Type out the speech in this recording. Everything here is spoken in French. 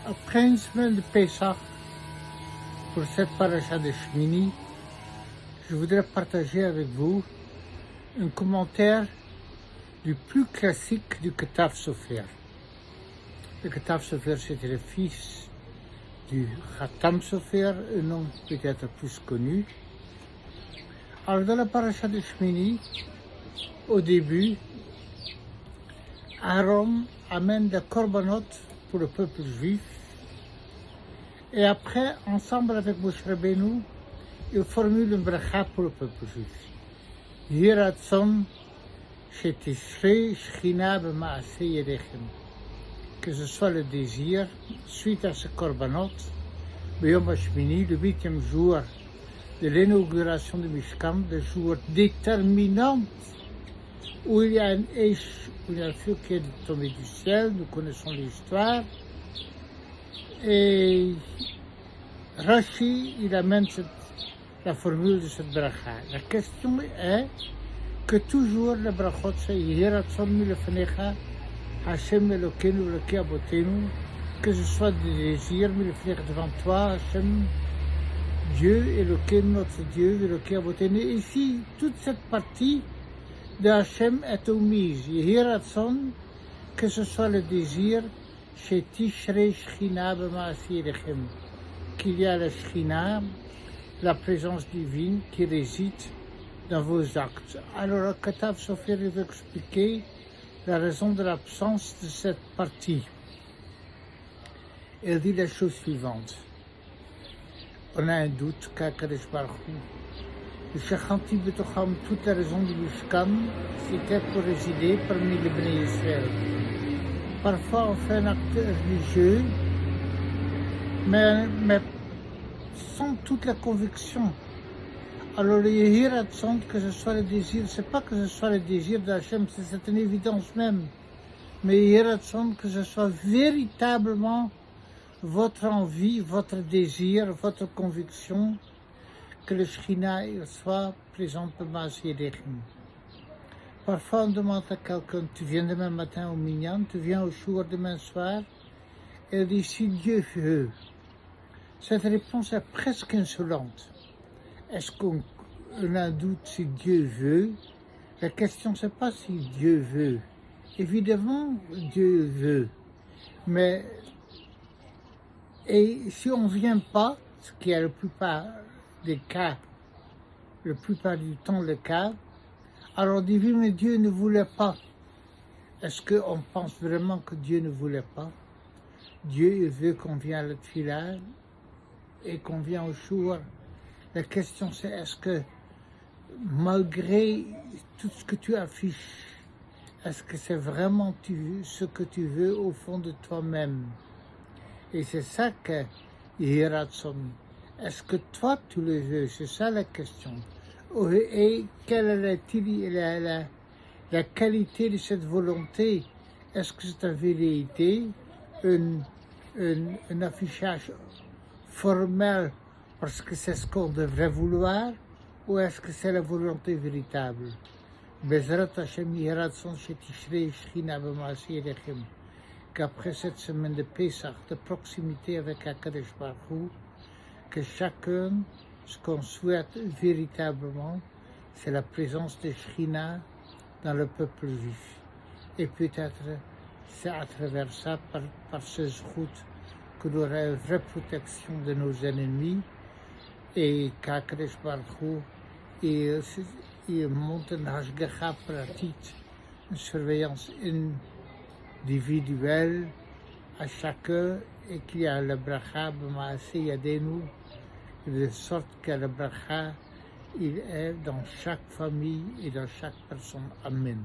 Après une semaine de Pessah, pour cette paracha de Shmini, je voudrais partager avec vous un commentaire du plus classique du Ketav Sofer. Le Ketav Sofer, c'était le fils du Khatam Sofer, un nom peut-être plus connu. Alors dans la paracha de Shmini, au début, Aaron amène des korbanot pour le peuple juif. Et après, ensemble avec Moshe Rabbeinu, il formule une bracha pour le peuple juif. Yeh ratzon shetishrei shechina b'maaseh yedechem. Que ce soit le désir, suite à ce korbanot, B'yom HaShmini, le 8e jour de l'inauguration du Mishkan, le jour déterminant où il y a un Eish, où il y a un feu qui est tombé du ciel, nous connaissons l'histoire. Et Rashi, il amène la formule de cette bracha. La question est que toujours le brachot c'est Yeh ratzon milefnecha Hashem Elokeinu Elokei Avotenu, que ce soit des désirs milefnecha devant toi, Hashem, Dieu, Elokeinu, notre Dieu, Elokei Avotenu. Et ici, toute cette partie de Hashem est omise. Yeh ratzon, que ce soit le désir, chez Tishrei Shechina b'maaseh yedechem, qu'il y a la Shechina, la présence divine qui réside dans vos actes. Alors, le Ketav Sofer veut expliquer la raison de l'absence de cette partie. Il dit la chose suivante. On a un doute qu'Akadosh Baruch Hu, le Shechanti B'tocham, toute la raison du Mishkan, c'était pour résider parmi les Bnei Israël. Parfois, on fait un acte religieux, mais sans toute la conviction. Alors, le Yeh ratzon, que ce soit le désir, c'est pas que ce soit le désir d'Hachem, c'est une évidence même. Mais Yeh ratzon, que ce soit véritablement votre envie, votre désir, votre conviction, que le Shekhinah soit présent b'maaseh yedechem. Parfois, on demande à quelqu'un, tu viens demain matin au Minyan, tu viens au Shur demain soir, et il dit, si Dieu veut. Cette réponse est presque insolente. Est-ce qu'on a un doute si Dieu veut? La question, c'est pas si Dieu veut. Évidemment, Dieu veut. Mais, et si on ne vient pas, ce qui est la plupart des cas, la plupart du temps le cas, alors on dit, oui, mais Dieu ne voulait pas. Est-ce qu'on pense vraiment que Dieu ne voulait pas? Dieu, il veut qu'on vienne à la tefila et qu'on vienne au shur. La question c'est, est-ce que malgré tout ce que tu affiches, est-ce que c'est vraiment ce que tu veux au fond de toi-même? Et c'est ça que Yeh ratzon. Est-ce que toi tu le veux? C'est ça la question. Et quelle est la qualité de cette volonté? Est-ce que c'est en vérité un affichage formel parce que c'est ce qu'on devrait vouloir, ou est-ce que c'est la volonté véritable? Bezrat Hashem Yeh ratzon shetishrei shechina b'maaseh yedechem, qu'après cette semaine de Pessah, de proximité avec Akadosh Baruch Hu, que chacun, ce qu'on souhaite véritablement, c'est la présence de Shekhinah dans le peuple juif. Et peut-être c'est à travers ça, par ce zchut, que nous aurons une vraie protection de nos ennemis, et qu'Akadosh Baruch Hu, il monte une hashgacha pratique, une surveillance individuelle à chacun, et qu'il y a le bracha b'maaseh yadenu, de sorte que le bracha, il est dans chaque famille et dans chaque personne. Amen.